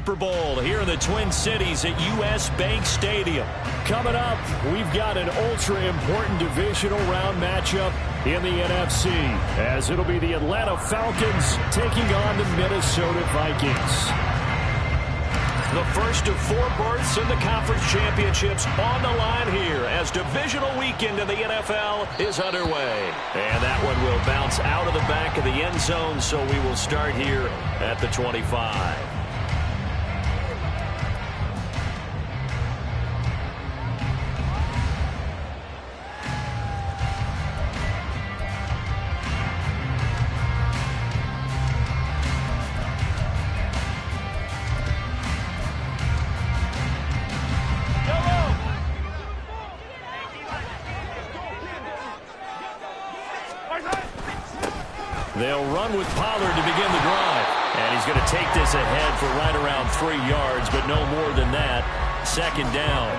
Super Bowl here in the Twin Cities at U.S. Bank Stadium. Coming up, we've got an ultra-important divisional round matchup in the NFC, as it'll be the Atlanta Falcons taking on the Minnesota Vikings. The first of 4 berths in the conference championships on the line here as divisional weekend in the NFL is underway. And that one will bounce out of the back of the end zone, so we will start here at the 25. They'll run with Pollard to begin the drive. And he's going to take this ahead for right around 3 yards, but no more than that. Second down.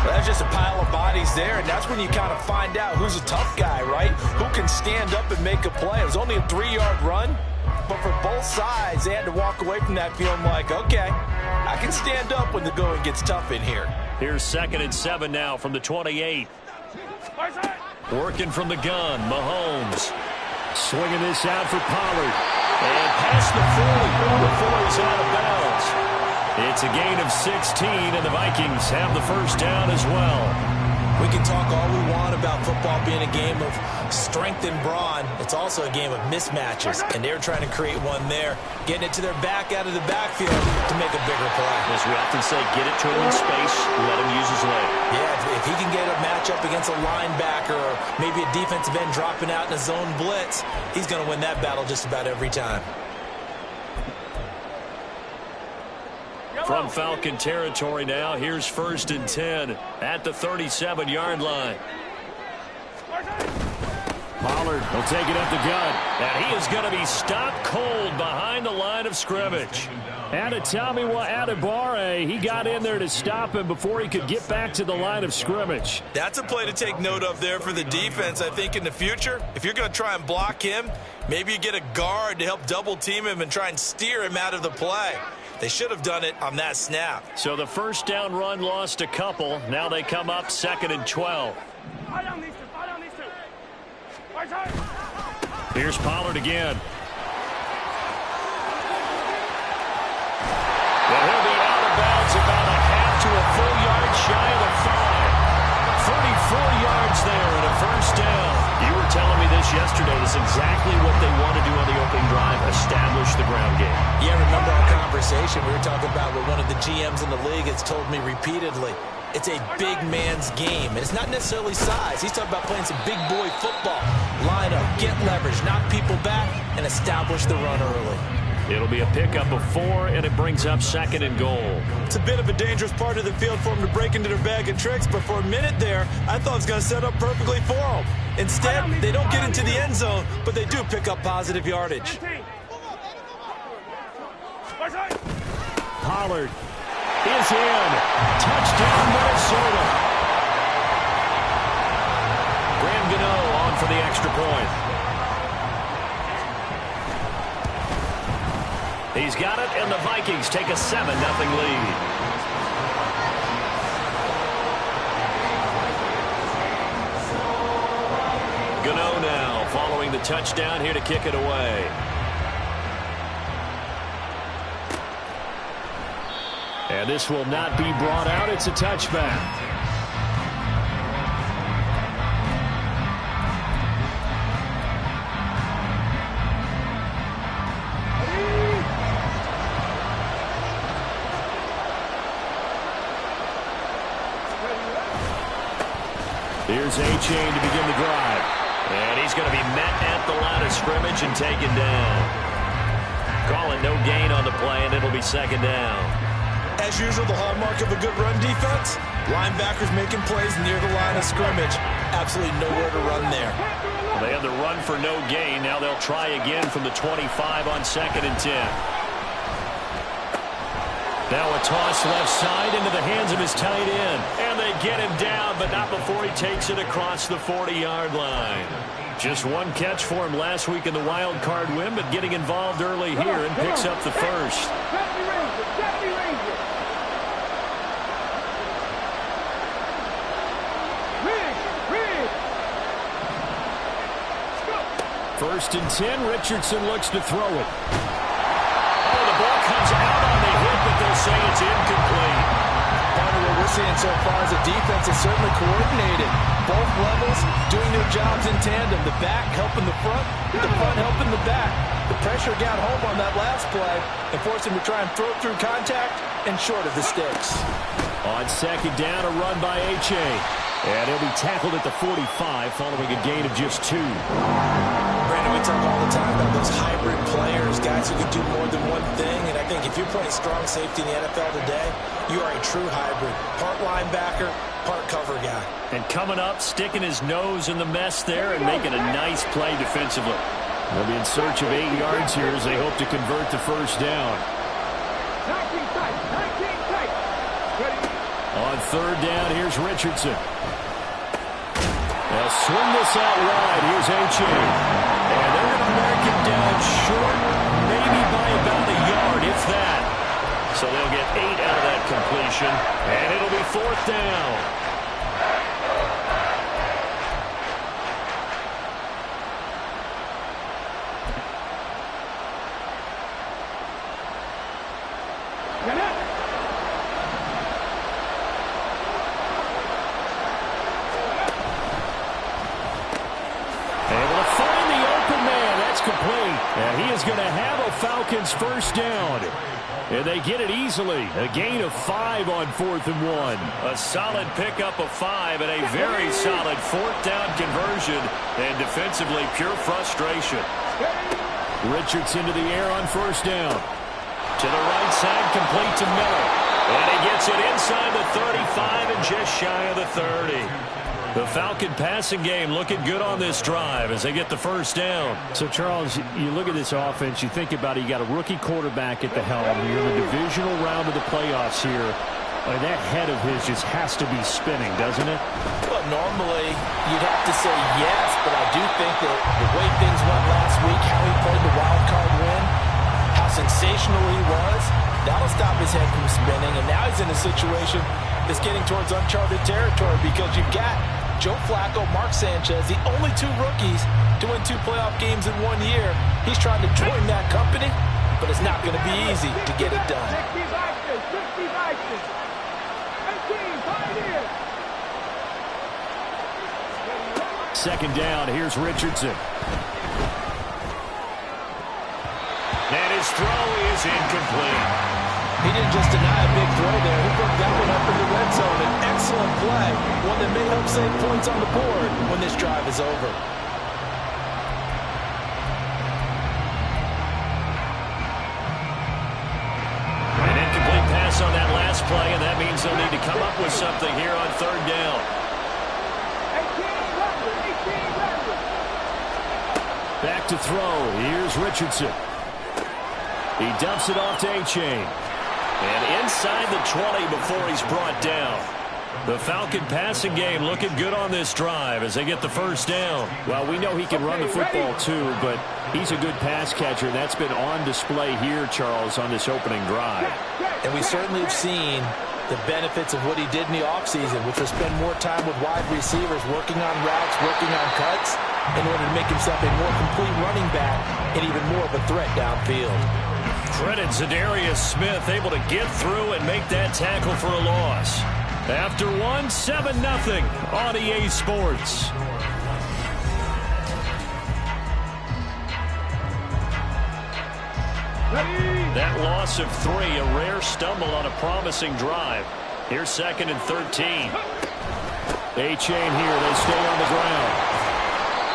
Well, that's just a pile of bodies there, and that's when you kind of find out who's a tough guy, right? Who can stand up and make a play. It was only a 3-yard run, but for both sides, they had to walk away from that feeling like, okay, I can stand up when the going gets tough in here. Here's 2nd and 7 now from the 28. Working from the gun, Mahomes. Swinging this out for Pollard. And past the 40 before he's out of bounds. It's a gain of 16, and the Vikings have the first down as well. We can talk all we want about football being a game of strength and brawn. It's also a game of mismatches, and they're trying to create one there, getting it to their back out of the backfield to make a bigger play. As we often say, get it to him in space, let him use his leg. Yeah, if he can get a matchup against a linebacker or maybe a defensive end dropping out in a zone blitz, he's going to win that battle just about every time. From Falcon territory now, here's 1st and 10 at the 37-yard line. Pollard will take it up the gut, and he is going to be stopped cold behind the line of scrimmage. Adetomiwa Adebawore, he got in there to stop him before he could get back to the line of scrimmage. That's a play to take note of there for the defense, I think, in the future. If you're going to try and block him, maybe you get a guard to help double-team him and try and steer him out of the play. They should have done it on that snap. So the first down run lost a couple. Now they come up 2nd and 12. Here's Pollard again. Well, he'll be out of bounds about a half to a full yard shy of the 5. 34 yards there and a first down. You were telling me this yesterday. This is exactly what they want to do on the opening drive, establish the ground game. Yeah, remember our conversation? We were talking about what one of the GMs in the league has told me repeatedly. It's a big man's game, and it's not necessarily size. He's talking about playing some big boy football. Line up, get leverage, knock people back, and establish the run early. It'll be a pickup of 4, and it brings up 2nd and goal. It's a bit of a dangerous part of the field for them to break into their bag of tricks, but for a minute there, I thought it was going to set up perfectly for them. Instead, they don't get into the end zone, but they do pick up positive yardage. Pollard is in. Touchdown, Minnesota. Graham Gano on for the extra point. He's got it, and the Vikings take a 7-0 lead. Gano now following the touchdown here to kick it away. And this will not be brought out. It's a touchback. Here's A-Chain to begin the drive. And he's going to be met at the line of scrimmage and taken down. Call it no gain on the play, and it'll be 2nd down. As usual, the hallmark of a good run defense, linebackers making plays near the line of scrimmage. Absolutely nowhere to run there. They had the run for no gain. Now they'll try again from the 25 on 2nd and 10. Now a toss left side into the hands of his tight end. And they get him down, but not before he takes it across the 40-yard line. Just one catch for him last week in the wild card win, but getting involved early here and picks up the first. 1st and 10. Richardson looks to throw it. Oh, the ball comes out on the hit, but they'll say it's incomplete. Part of what we're seeing so far is the defense is certainly coordinated. Both levels doing their jobs in tandem. The back helping the front helping the back. The pressure got home on that last play and forced him to try and throw through contact and short of the sticks. On 2nd down, a run by H.A. And he'll be tackled at the 45 following a gain of just 2. Brandon, we talk all the time about those hybrid players, guys who can do more than one thing. And I think if you're playing strong safety in the NFL today, you are a true hybrid. Part linebacker, part cover guy. And coming up, sticking his nose in the mess there and making a nice play defensively. They'll be in search of 8 yards here as they hope to convert the 1st down. 19 tight. On 3rd down, here's Richardson. They'll swing this out wide. Here's H.A. And they're going to mark him down short, maybe by about a yard, if that. So they'll get 8 out of that completion, and it'll be 4th down. And he is going to have a Falcons 1st down. And they get it easily. A gain of 5 on 4th and 1. A solid pickup of 5 and a very solid 4th down conversion. And defensively, pure frustration. Richardson to the air on 1st down. To the right side, complete to Miller. And he gets it inside the 35 and just shy of the 30. The Falcon passing game looking good on this drive as they get the 1st down. So, Charles, you look at this offense, you think about it, you got a rookie quarterback at the helm. You're in the divisional round of the playoffs here. That head of his just has to be spinning, doesn't it? Well, normally you'd have to say yes, but I do think that the way things went last week, how he played the wild card win, how sensational he was, that'll stop his head from spinning. And now he's in a situation that's getting towards uncharted territory because you've got Joe Flacco, Mark Sanchez, the only 2 rookies to win 2 playoff games in 1 year. He's trying to join that company, but it's not going to be easy to get it done. 2nd down, here's Richardson. And his throw is incomplete. He didn't just deny a big throw there. He put that one up in the red zone. An excellent play. One that may help save points on the board when this drive is over. An incomplete pass on that last play, and that means they'll need to come up with something here on 3rd down. Back to throw. Here's Richardson. He dumps it off to A-Chain. And inside the 20 before he's brought down. The Falcon passing game looking good on this drive as they get the 1st down. Well, we know he can run the football too, but he's a good pass catcher. That's been on display here, Charles, on this opening drive. And we certainly have seen the benefits of what he did in the offseason, which was spend more time with wide receivers, working on routes, working on cuts, in order to make himself a more complete running back and even more of a threat downfield. Credit Zadarius Smith able to get through and make that tackle for a loss. After 1, 7-0 on EA Sports. That loss of 3, a rare stumble on a promising drive. Here's 2nd and 13. A-Chain here, they stay on the ground.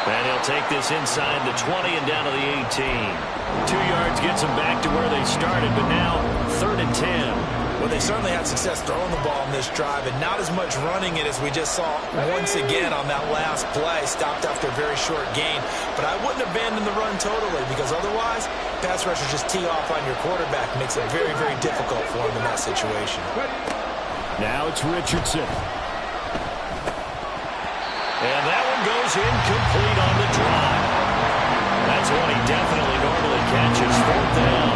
And he'll take this inside the 20 and down to the 18. 2 yards gets them back to where they started, but now 3rd and 10. Well, they certainly had success throwing the ball in this drive, and not as much running it as we just saw once again on that last play. Stopped after a very short gain. But I wouldn't abandon the run totally, because otherwise, pass rushers just tee off on your quarterback. Makes it very, very difficult for him in that situation. Now it's Richardson. And that one goes incomplete on the drive. That's one he definitely normally catches. 4th down.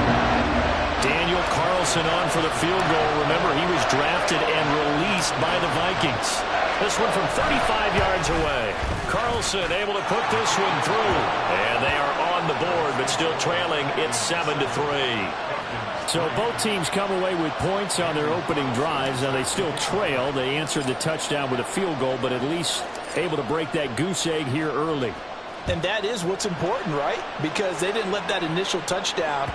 Daniel Carlson on for the field goal. Remember, he was drafted and released by the Vikings. This one from 35 yards away. Carlson able to put this one through. And they are on the board, but still trailing. It's 7-3. So both teams come away with points on their opening drives. Now they still trail. They answered the touchdown with a field goal, but at least able to break that goose egg here early. And that is what's important, right? Because they didn't let that initial touchdown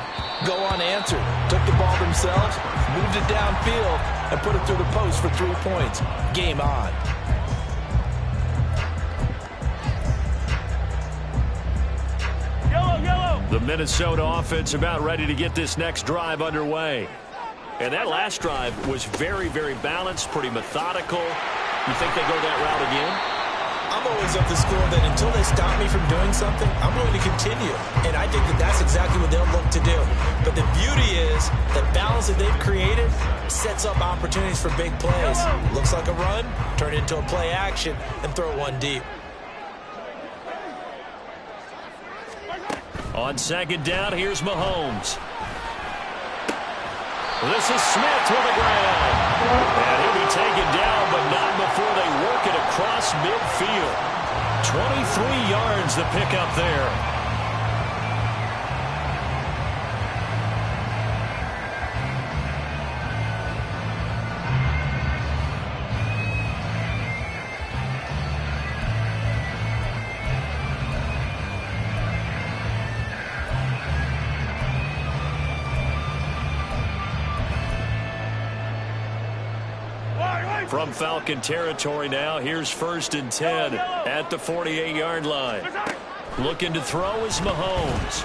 go unanswered. Took the ball themselves, moved it downfield, and put it through the post for 3 points. Game on. The Minnesota offense about ready to get this next drive underway. And that last drive was very, very balanced, pretty methodical. You think they go that route again? I'm always of the school that until they stop me from doing something, I'm going to continue. And I think that that's exactly what they'll look to do. But the beauty is the balance that they've created sets up opportunities for big plays. Looks like a run, turn it into a play action, and throw one deep. On second down, here's Mahomes. This is Smith with the grab. And he'll be taken down, but not before they work it across midfield. 23 yards the pickup there. From Falcon territory now, here's 1st and 10 at the 48-yard line. Looking to throw is Mahomes.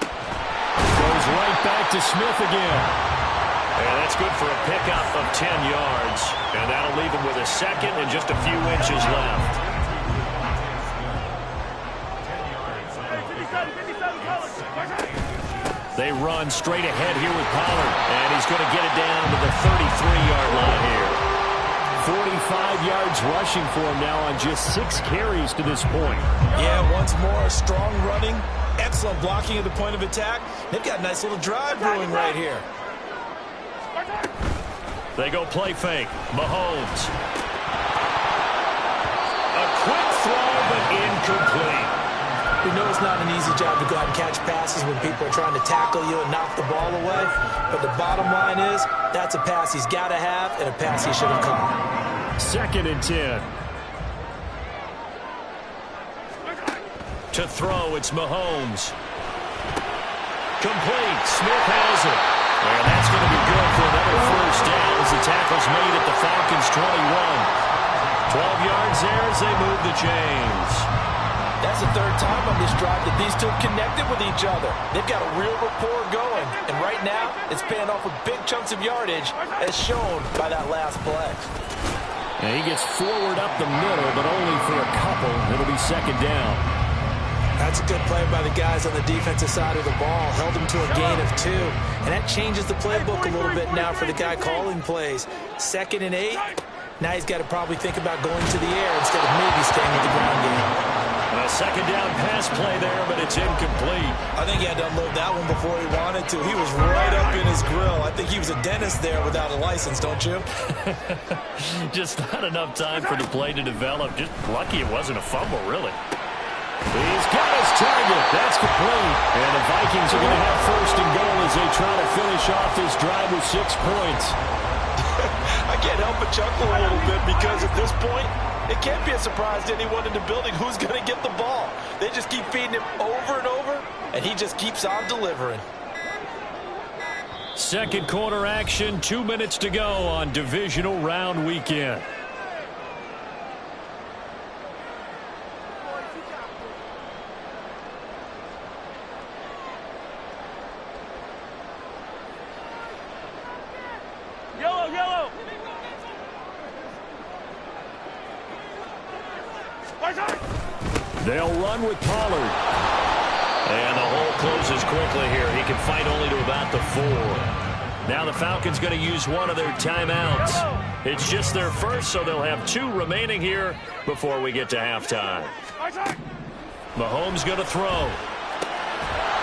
Goes right back to Smith again. And that's good for a pickup of 10 yards. And that'll leave him with a second and just a few inches left. They run straight ahead here with Pollard. And he's going to get it down to the 33-yard line here. 45 yards rushing for him now on just 6 carries to this point. Yeah, once more, strong running, excellent blocking at the point of attack. They've got a nice little drive brewing right here. They go play fake. Mahomes. A quick throw, but incomplete. We know it's not an easy job to go out and catch passes when people are trying to tackle you and knock the ball away. But the bottom line is, that's a pass he's got to have and a pass he should have caught. 2nd and 10. To throw, it's Mahomes. Complete. Smith has it. And that's going to be good for another 1st down as the tackle's made at the Falcons' 21. 12 yards there as they move the chains. That's the 3rd time on this drive that these two connected with each other. They've got a real rapport going. And right now, it's paying off with big chunks of yardage, as shown by that last play. And he gets forward up the middle, but only for a couple. It'll be 2nd down. That's a good play by the guys on the defensive side of the ball. Held them to a gain of 2. And that changes the playbook a little bit now for the guy calling plays. 2nd and 8. Now he's got to probably think about going to the air instead of maybe staying with the ground game. A 2nd down pass play there, but it's incomplete. I think he had to unload that one before he wanted to. He was right up in his grill. I think he was a dentist there without a license, don't you? Just not enough time for the play to develop. Just lucky it wasn't a fumble, really. He's got his target. That's complete. And the Vikings are going to have 1st and goal as they try to finish off this drive with 6 points. I can't help but chuckle a little bit because at this point, it can't be a surprise to anyone in the building who's going to get the ball. They just keep feeding him over and over, and he just keeps on delivering. 2nd quarter action, 2 minutes to go on divisional round weekend. Yellow. They'll run with Pollard. And the hole closes quickly here. He can fight only to about the 4. Now the Falcons going to use one of their timeouts. It's just their first, so they'll have 2 remaining here before we get to halftime. Mahomes going to throw.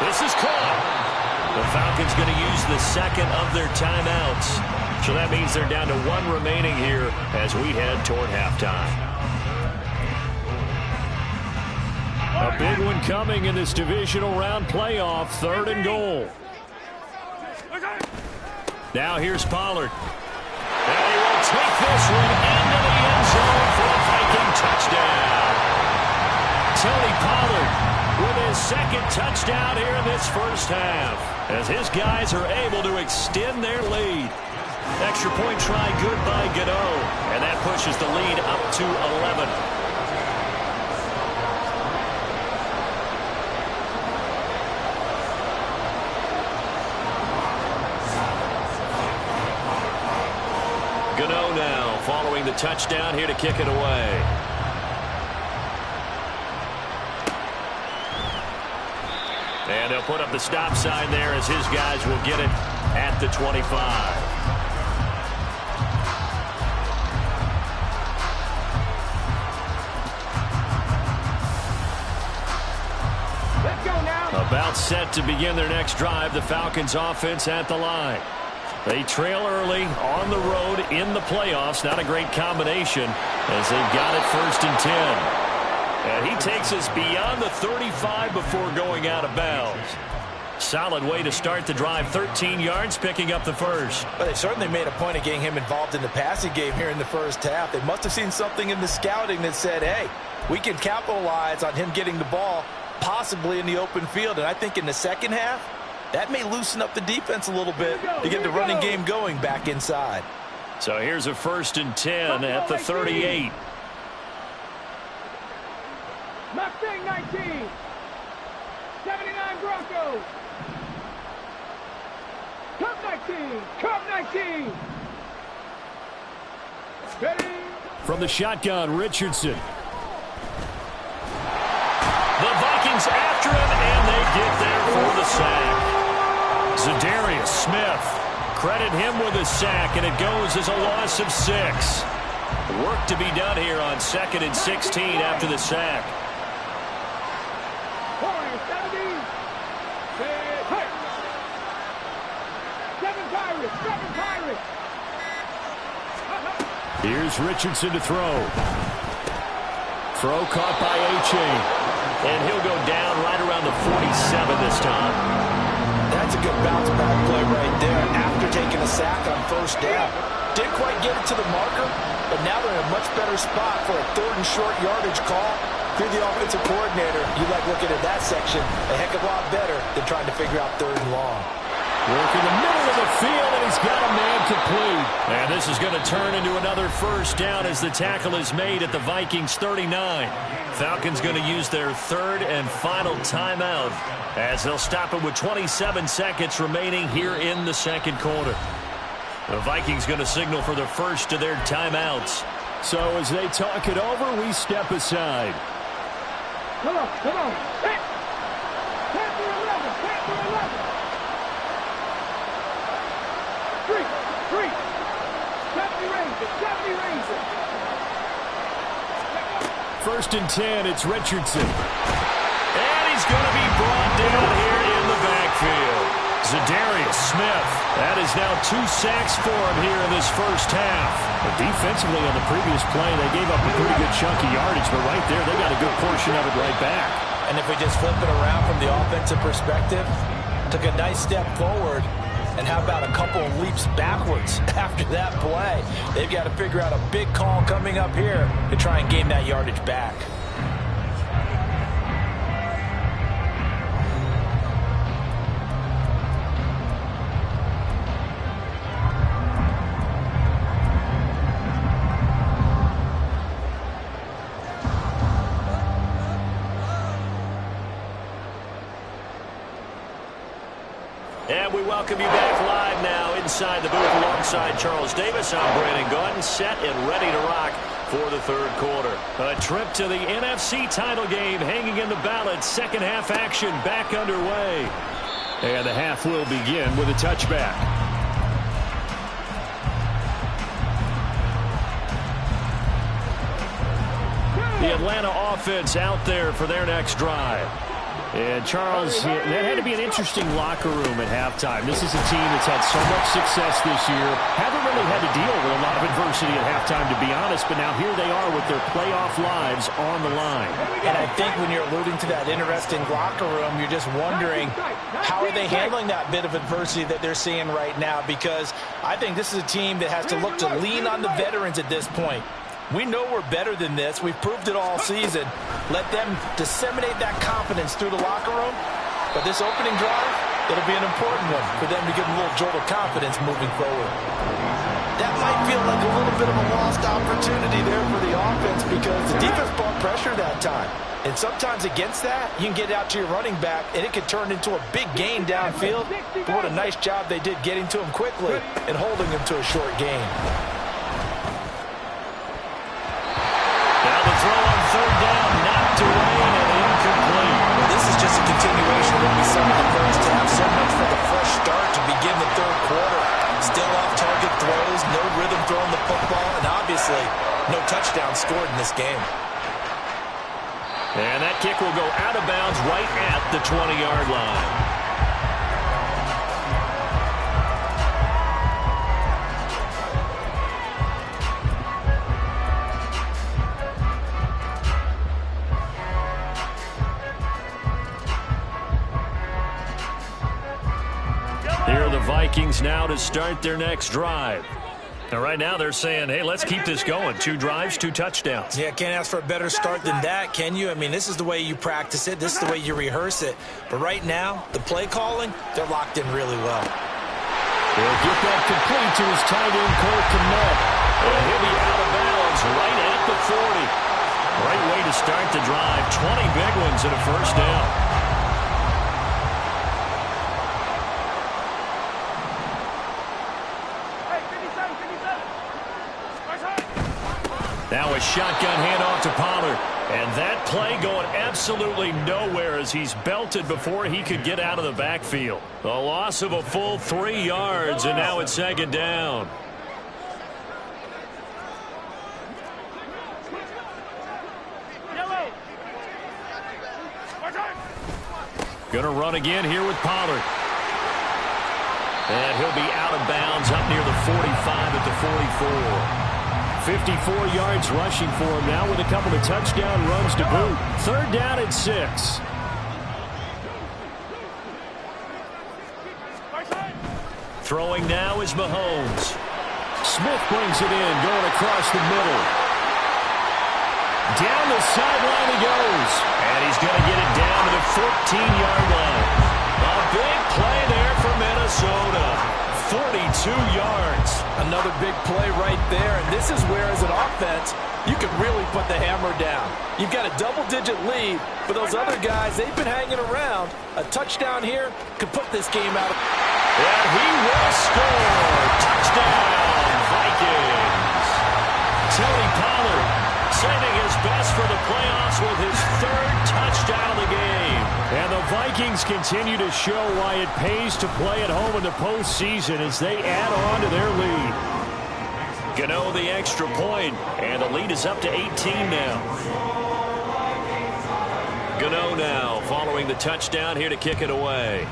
This is caught. The Falcons going to use the second of their timeouts. So that means they're down to one remaining here as we head toward halftime. A big one coming in this divisional round playoff, 3rd and goal. Now here's Pollard. And he will take this one into the end zone for a Viking touchdown. Tony Pollard with his second touchdown here in this first half, as his guys are able to extend their lead. Extra point try good by Gano, and that pushes the lead up to 11. Gano now following the touchdown here to kick it away. And they'll put up the stop sign there as his guys will get it at the 25. Let's go now. About set to begin their next drive, the Falcons offense at the line. They trail early on the road in the playoffs. Not a great combination as they've got it 1st and 10. And he takes us beyond the 35 before going out of bounds. Solid way to start the drive. 13 yards, picking up the first. But they certainly made a point of getting him involved in the passing game here in the first half. They must have seen something in the scouting that said, hey, we can capitalize on him getting the ball possibly in the open field. And I think in the second half, that may loosen up the defense a little bit to get the running game going back inside. So here's a 1st and 10 at the 38. Mustang 19. 79 Broncos. Cub 19. Cub 19. Ready. From the shotgun, Richardson. The Vikings after him, and they get there for the sack. Zadarius Smith. Credit him with a sack, and it goes as a loss of 6. Work to be done here on 2nd and 16 after the sack. Here's Richardson to throw. Throw caught by A-Chain. And he'll go down right around the 47 this time. That's a good bounce back play right there after taking a sack on 1st down. Didn't quite get it to the marker, but now they're in a much better spot for a 3rd and short yardage call. If you're the offensive coordinator, you like looking at that section a heck of a lot better than trying to figure out 3rd and long. Work in the middle of the field, and he's got a man complete. And this is going to turn into another 1st down as the tackle is made at the Vikings 39. Falcons going to use their 3rd and final timeout as they'll stop it with 27 seconds remaining here in the 2nd quarter. The Vikings going to signal for the first of their timeouts. So as they talk it over, we step aside. Come on, come on. Hit. Panther 11, Panther 11. 3, 70 Rangers, 70 Rangers. 1st and 10, it's Richardson. And he's going to be brought down here in the backfield. Zadarius Smith. That is now 2 sacks for him here in this first half. But defensively on the previous play, they gave up a pretty good chunk of yardage, but right there, they got a good portion of it right back. And if we just flip it around from the offensive perspective, took a nice step forward, and how about a couple of leaps backwards after that play? They've got to figure out a big call coming up here to try and gain that yardage back. And we welcome you back live now inside the booth alongside Charles Davis. I'm Brandon Gaudin, set and ready to rock for the 3rd quarter. A trip to the NFC title game hanging in the balance. Second half action back underway. And the half will begin with a touchback. The Atlanta offense out there for their next drive. And, Charles, that had to be an interesting locker room at halftime. This is a team that's had so much success this year. Haven't really had to deal with a lot of adversity at halftime, to be honest. But now here they are with their playoff lives on the line. And I think when you're alluding to that interesting locker room, you're just wondering how are they handling that bit of adversity that they're seeing right now? Because I think this is a team that has to look to lean on the veterans at this point. We know we're better than this. We've proved it all season. Let them disseminate that confidence through the locker room. But this opening drive, it'll be an important one for them to give them a little jolt of confidence moving forward. That might feel like a little bit of a lost opportunity there for the offense because the defense brought pressure that time. And sometimes against that, you can get out to your running back, and it could turn into a big gain downfield. But what a nice job they did getting to him quickly and holding him to a short gain. Now the throw on third down, knocked away and incomplete. Well, this is just a continuation of what we saw in the first half. So much for the fresh start to begin the third quarter. Still off-target throws, no rhythm throwing the football, and obviously no touchdown scored in this game. And that kick will go out of bounds right at the 20-yard line. Here are the Vikings now to start their next drive. And right now they're saying, hey, let's keep this going. 2 drives, 2 touchdowns. Yeah, can't ask for a better start than that, can you? I mean, this is the way you practice it. This is the way you rehearse it. But right now, the play calling, they're locked in really well. He'll get that complete to his tight end, Cole Kmet. And he'll be out of bounds right at the 40. Great way to start the drive. 20 big ones and a first down. Now a shotgun handoff to Pollard. And that play going absolutely nowhere as he's belted before he could get out of the backfield. A loss of a full 3 yards, and now it's second down. Going to run again here with Pollard. And he'll be out of bounds up near the 45 at the 44. 54 yards rushing for him now with a couple of touchdown runs to boot. Third down and 6. Throwing now is Mahomes. Smith brings it in, going across the middle. Down the sideline he goes. And he's going to get it down to the 14-yard line. A big play there for Minnesota. 42 yards. Another big play right there. And this is where, as an offense, you can really put the hammer down. You've got a double-digit lead, but those other guys, they've been hanging around. A touchdown here could put this game out. And he will score. Touchdown, Vikings. Tony Pollard saving his best for the playoffs with his 3rd touchdown of the game. And the Vikings continue to show why it pays to play at home in the postseason as they add on to their lead. Gano the extra point, and the lead is up to 18 now. Gano now following the touchdown here to kick it away.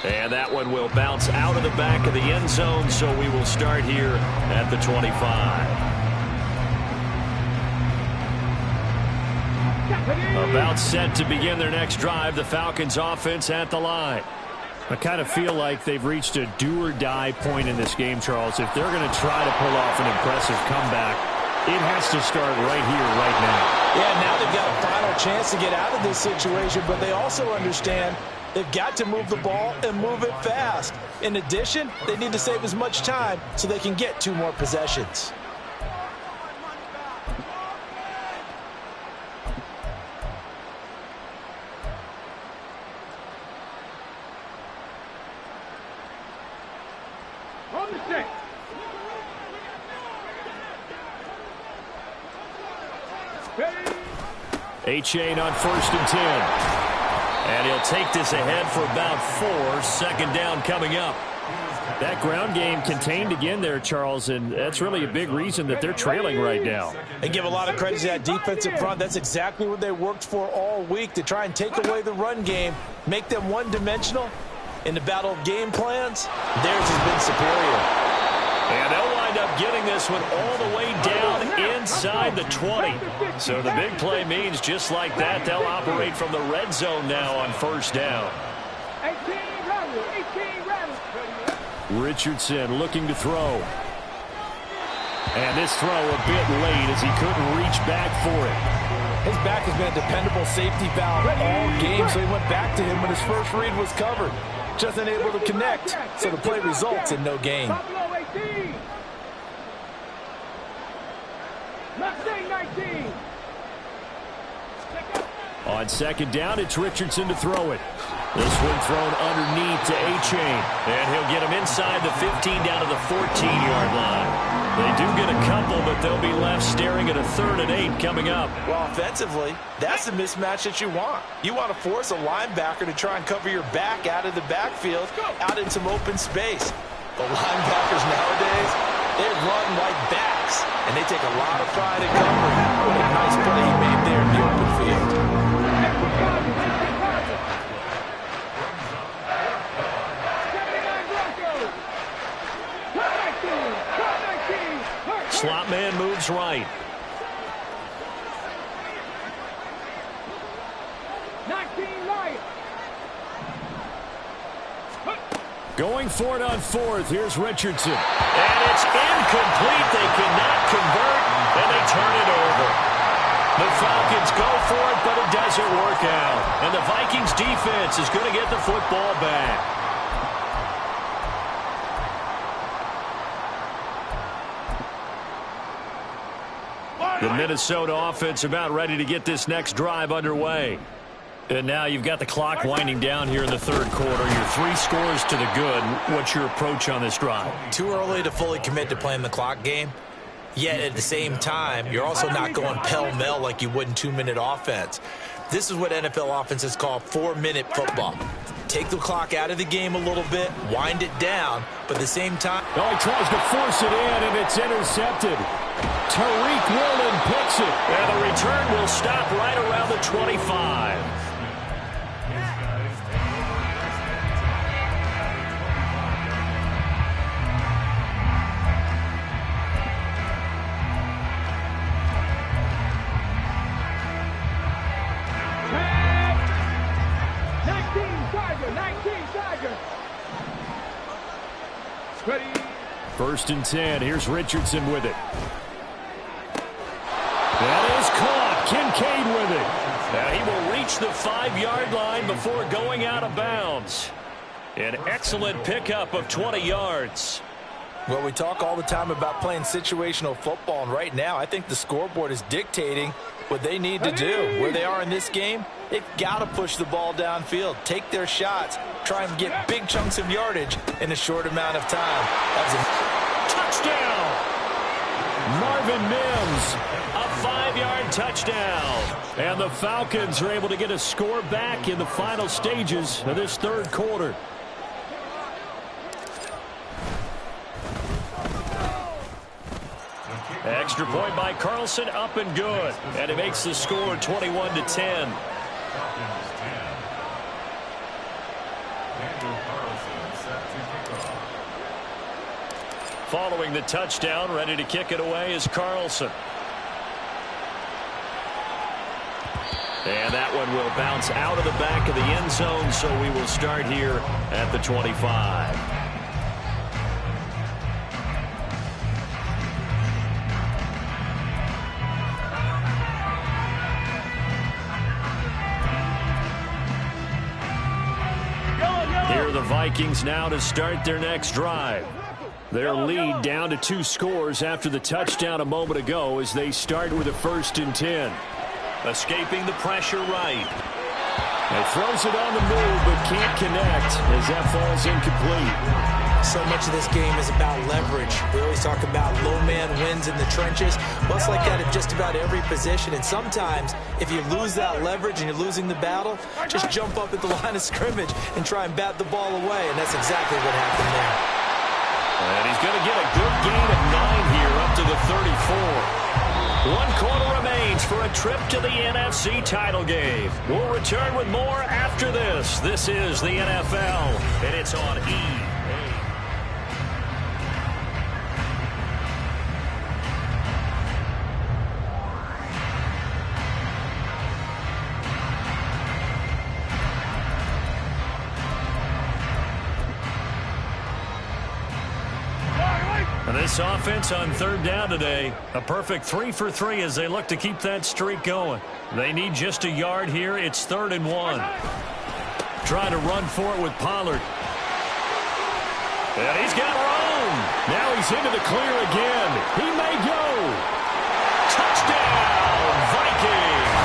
And that one will bounce out of the back of the end zone, so we will start here at the 25. About set to begin their next drive, the Falcons offense at the line. I kind of feel like they've reached a do-or-die point in this game, Charles. If they're going to try to pull off an impressive comeback, it has to start right here, right now. Yeah, now they've got a final chance to get out of this situation, but they also understand they've got to move the ball and move it fast. In addition, they need to save as much time so they can get 2 more possessions. Achane on 1st and 10. And he'll take this ahead for about 4. Second down coming up. That ground game contained again there, Charles, and that's really a big reason that they're trailing right now. And give a lot of credit to that defensive front. That's exactly what they worked for all week, to try and take away the run game, make them one-dimensional. In the battle of game plans, theirs has been superior. And they'll wind up getting this one all the way down inside the 20. So the big play means just like that, they'll operate from the red zone now on first down. 18 runners. Richardson looking to throw. And this throw a bit late as he couldn't reach back for it. His back has been a dependable safety valve all game, so he went back to him when his first read was covered. Just unable to connect, so the play results in no gain. Buffalo 18. Mustang 19. On second down, it's Richardson to throw it. This one thrown underneath to A-Chain. And he'll get him inside the 15 down to the 14-yard line. They do get a couple, but they'll be left staring at a 3rd and 8 coming up. Well, offensively, that's the mismatch that you want. You want to force a linebacker to try and cover your back out of the backfield, out in some open space. The linebackers nowadays, they run like backs, and they take a lot of pride in covering. What a nice play he made there in the open field. Slot man moves right. 19 right. Going for it on 4th. Here's Richardson. And it's incomplete. They cannot convert, and they turn it over. The Falcons go for it, but it doesn't work out. And the Vikings defense is going to get the football back. The Minnesota offense about ready to get this next drive underway. And now you've got the clock winding down here in the 3rd quarter. You're 3 scores to the good. What's your approach on this drive? Too early to fully commit to playing the clock game. Yet at the same time, you're also not going pell-mell like you would in 2-minute offense. This is what NFL offenses call 4-minute football. Take the clock out of the game a little bit, wind it down, but at the same time... Oh, he tries to force it in, and it's intercepted. Tariq Woolen picks it. And the return will stop right around the 25. Ready. 1st and 10. Here's Richardson with it. That is caught. Kincaid with it. Now he will reach the 5-yard line before going out of bounds. An excellent pickup of 20 yards. Well, we talk all the time about playing situational football, and right now I think the scoreboard is dictating what they need to do. Where they are in this game, they've got to push the ball downfield, take their shots, try and get big chunks of yardage in a short amount of time. That's a touchdown! Marvin Mims, a 5-yard touchdown. And the Falcons are able to get a score back in the final stages of this 3rd quarter. Extra point by Carlson, up and good. And it makes the score 21-10. Following the touchdown, ready to kick it away is Carlson. And that one will bounce out of the back of the end zone, so we will start here at the 25. Here are the Vikings now to start their next drive. Their lead down to 2 scores after the touchdown a moment ago as they start with a 1st and 10. Escaping the pressure right. He throws it on the move but can't connect as that falls incomplete. So much of this game is about leverage. We always talk about low man wins in the trenches. Well, it's like that in just about every position. And sometimes, if you lose that leverage and you're losing the battle, just jump up at the line of scrimmage and try and bat the ball away. And that's exactly what happened there. And he's going to get a good gain of 9 here up to the 34. 1 quarter remains for a trip to the NFC title game. We'll return with more after this. This is the NFL, and it's on EA. This offense on 3rd down today, a perfect 3 for 3 as they look to keep that streak going. They need just a yard here. It's 3rd and 1. Trying to run for it with Pollard. And he's got room. Now he's into the clear again. He may go. Touchdown, Vikings.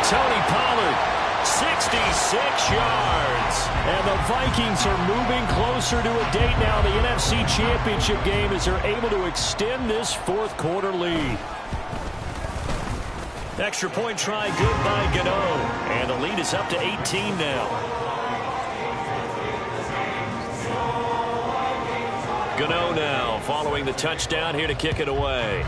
Tony Pollard. 66 yards. And the Vikings are moving closer to a date now, the NFC Championship game, as they're able to extend this 4th quarter lead. Extra point try good by Gano. And the lead is up to 18 now. Gano now following the touchdown here to kick it away.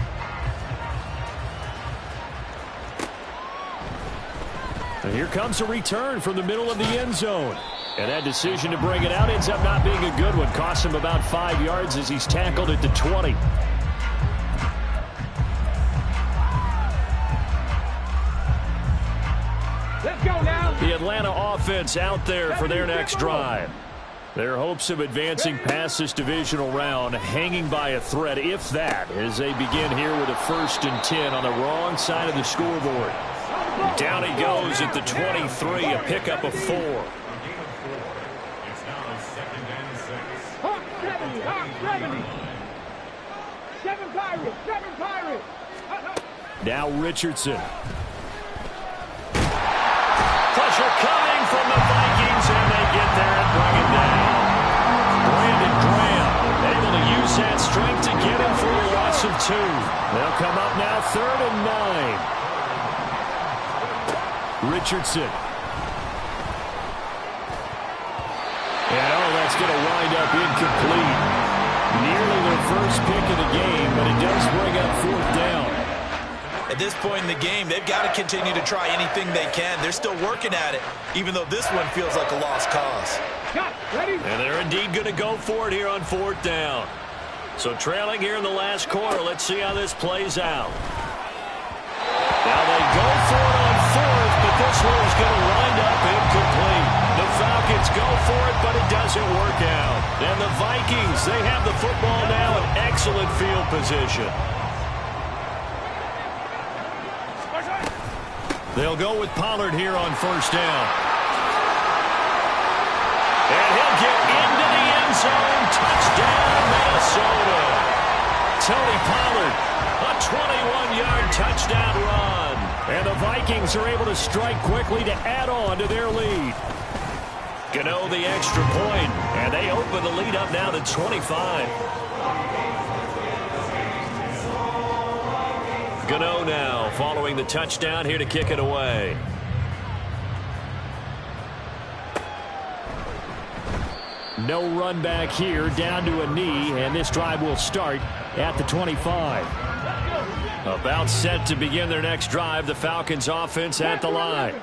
And here comes a return from the middle of the end zone. And that decision to bring it out ends up not being a good one. Costs him about 5 yards as he's tackled at the 20. Let's go now. The Atlanta offense out there for their next drive. Their hopes of advancing past this divisional round hanging by a thread, if that, as they begin here with a 1st and 10 on the wrong side of the scoreboard. Down he goes at the 23, a pickup of 4. Hawk 70, Hawk 70. 7 Pirates, 7 Pirates. Now Richardson. Pressure coming from the Vikings, and they get there and bring it down. Brandon Graham able to use that strength to get him for a loss of 2. They'll come up now 3rd and 9. Richardson. And that's going to wind up incomplete. Nearly their first pick of the game, but it does bring up 4th down. At this point in the game, they've got to continue to try anything they can. They're still working at it, even though this one feels like a lost cause. And they're indeed going to go for it here on 4th down. So trailing here in the last quarter, let's see how this plays out. Now they go for it on 4th, but this one is going to wind up incomplete. The Falcons go for it, but it doesn't work out. And the Vikings, they have the football now in excellent field position. They'll go with Pollard here on 1st down. And he'll get into the end zone. Touchdown, Minnesota. Tony Pollard, a 21-yard touchdown run. And the Vikings are able to strike quickly to add on to their lead. Gano the extra point, and they open the lead up now to 25. Gano now following the touchdown here to kick it away. No run back here, down to a knee, and this drive will start at the 25. About set to begin their next drive, the Falcons offense at the line.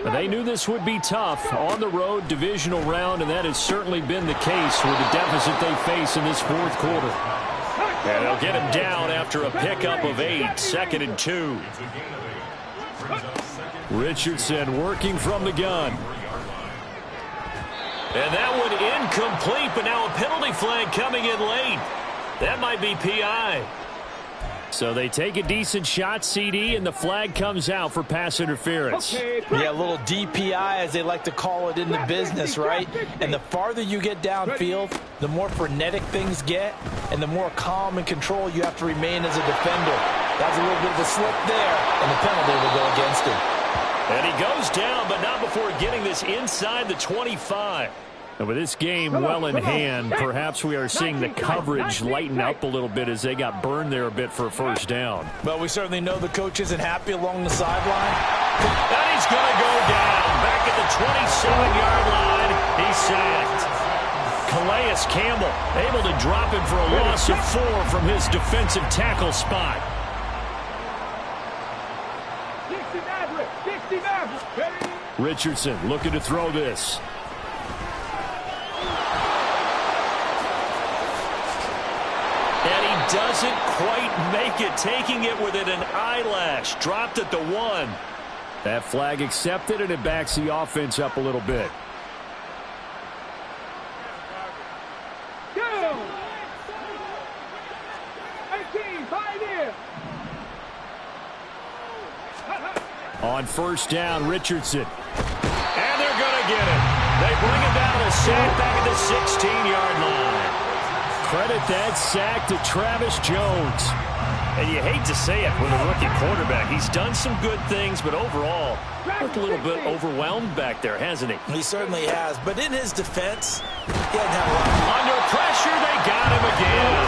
They knew this would be tough on the road divisional round, and that has certainly been the case with the deficit they face in this 4th quarter. And they'll get him down after a pickup of 8, 2nd and 2. Richardson working from the gun. And that one incomplete, but now a penalty flag coming in late. That might be PI. So they take a decent shot, CD, and the flag comes out for pass interference. Yeah, a little DPI, as they like to call it in the business, right? And the farther you get downfield, the more frenetic things get, and the more calm and control you have to remain as a defender. That's a little bit of a slip there, and the penalty will go against him. And he goes down, but not before getting this inside the 25. And with this game well in hand, perhaps we are seeing the coverage lighten up a little bit as they got burned there a bit for a first down. Well, we certainly know the coach isn't happy along the sideline. And he's going to go down. Back at the 27-yard line, he's sacked. Calais Campbell able to drop him for a loss of 4 from his defensive tackle spot. Richardson looking to throw this. And he doesn't quite make it, taking it within an eyelash. Dropped at the 1. That flag accepted, and it backs the offense up a little bit. On first down, Richardson. And they're going to get it. They bring him down to a sack back at the 16-yard line. Credit that sack to Travis Jones. And you hate to say it with a rookie quarterback. He's done some good things, but overall, looked a little bit overwhelmed back there, hasn't he? He certainly has. But in his defense, he doesn't have a lot. Under pressure, they got him again.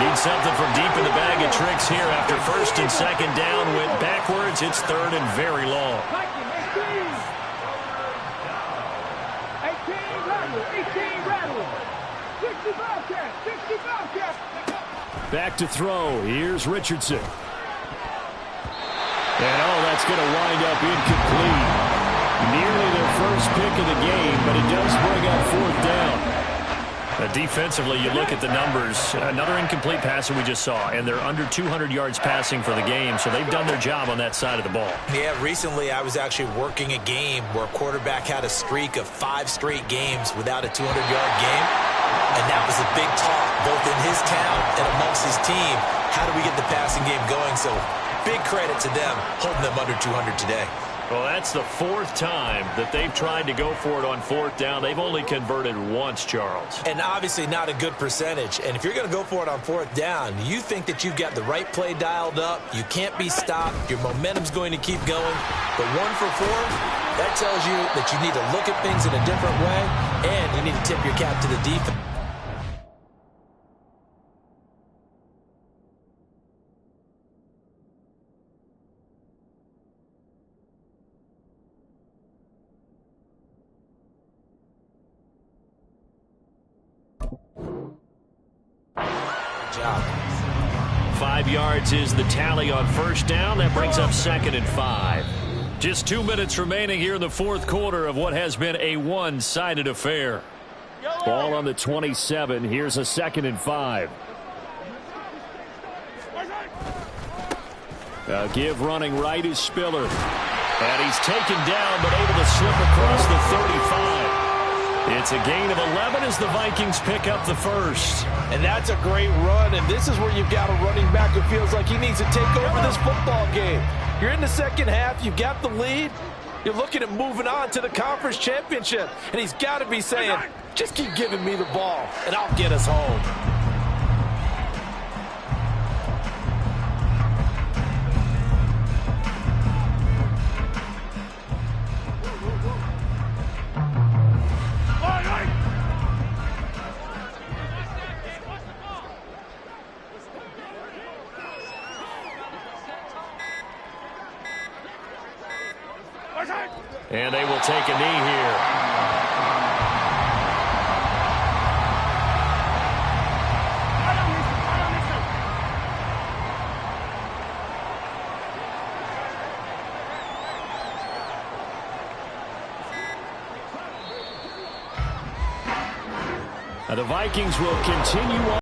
Need something from deep in the bag of tricks here after first and second down went backwards. It's third and very long. 18, back to throw. Here's Richardson. And that's going to wind up incomplete. Nearly their first pick of the game, but it does bring up fourth down. Defensively, you look at the numbers. Another incomplete pass that we just saw, and they're under 200 yards passing for the game, so they've done their job on that side of the ball. Yeah, recently I was actually working a game where a quarterback had a streak of 5 straight games without a 200-yard game, and that was a big talk both in his town and amongst his team. How do we get the passing game going? So big credit to them holding them under 200 today. Well, that's the 4th time that they've tried to go for it on fourth down. They've only converted once, Charles. And obviously not a good percentage. And if you're going to go for it on fourth down, you think that you've got the right play dialed up. You can't be stopped. Your momentum's going to keep going. But 1 for 4, that tells you that you need to look at things in a different way, and you need to tip your cap to the defense. Job. 5 yards is the tally on first down. That brings up 2nd and 5. Just 2 minutes remaining here in the fourth quarter of what has been a one-sided affair. Ball on the 27. Here's a 2nd and 5. Give running right is Spiller. And he's taken down but able to slip across the 35. It's a gain of 11 as the Vikings pick up the first. And that's a great run, and this is where you've got a running back who feels like he needs to take over this football game. You're in the second half, you've got the lead, you're looking at moving on to the conference championship, and he's got to be saying, just keep giving me the ball, and I'll get us home. And they will take a knee here. The Vikings will continue on.